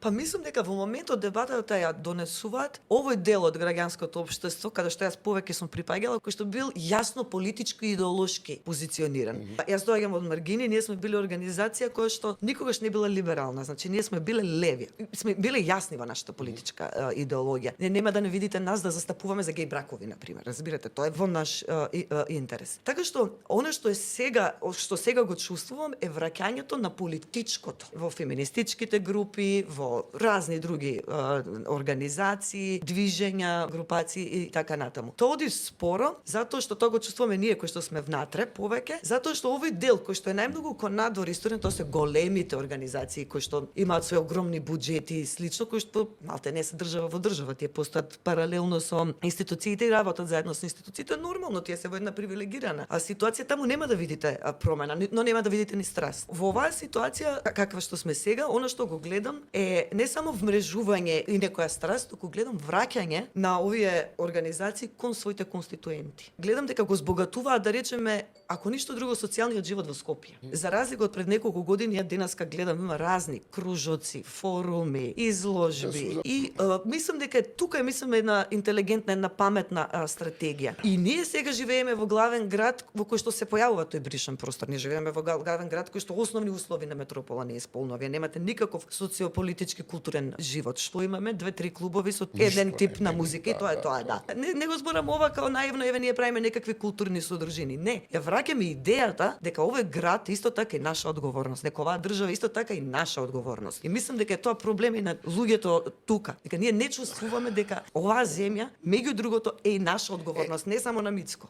Па мислам дека во моментот дебатата ја донесуваат овој дел од граѓанското општество, каде што јас повеќе сум припаѓала, кој што бил јасно политички и идеолошки позициониран. Јас доаѓам од маргини, ние сме биле организација која што никогаш не била либерална, значи ние сме биле леви. Сме биле јасни во нашата политичка идеологија. Нема да не видите нас да застапуваме за геј бракови, на пример. Разбирате, тоа е во наш интерес. Така што она што сега го чувствувам е враќањето на политичкото во феминистичките групи, во разни други организации, движења, групации и така натаму. Тоа оди споро, затоа што тоа го чувствуваме ние кои што сме внатре повеќе, затоа што овој дел кој што е најмногу кон надвор историја, тоа се големите организации кои што имаат свои огромни буџети и слично, кои што малте не се држава во држава, тие постојат паралелно со институциите и работат заедно со институциите, нормално тие се во една привилегирана ситуација, таму нема да видите промена, но нема да видите ни страст. Во оваа ситуација каква што сме сега, она што го гледам е не само вмрежување и некоја страст, туку гледам враќање на овие организации кон своите конституенти. Гледам дека го збогатуваат, да речеме, ако ништо друго, социјалниот живот во Скопје. За разлика од пред неколку години, ја денеска гледам има разни кружоци, форуми, изложби и мислам дека тука е една интелигентна, една паметна стратегија. И ние сега живееме во главен град во кој што се појавува тој бришен простор. Ние живееме во главен град кој што основни услови на метропола не исполнува. Вие немате никаков социополитички културен живот. Што имаме? 2-3 клубови со еден тип на музика и тоа е тоа, да. Не го зборам ова као наивно, еве ние правиме некакви културни содржини. Не, ја враќаме идејата дека овој град исто така е наша одговорност, дека оваа држава исто така и наша одговорност. И мислам дека е тоа проблем и на луѓето тука. Дека ние не чувствуваме дека оваа земја, меѓу другото, е и наша одговорност, не само на Мицко.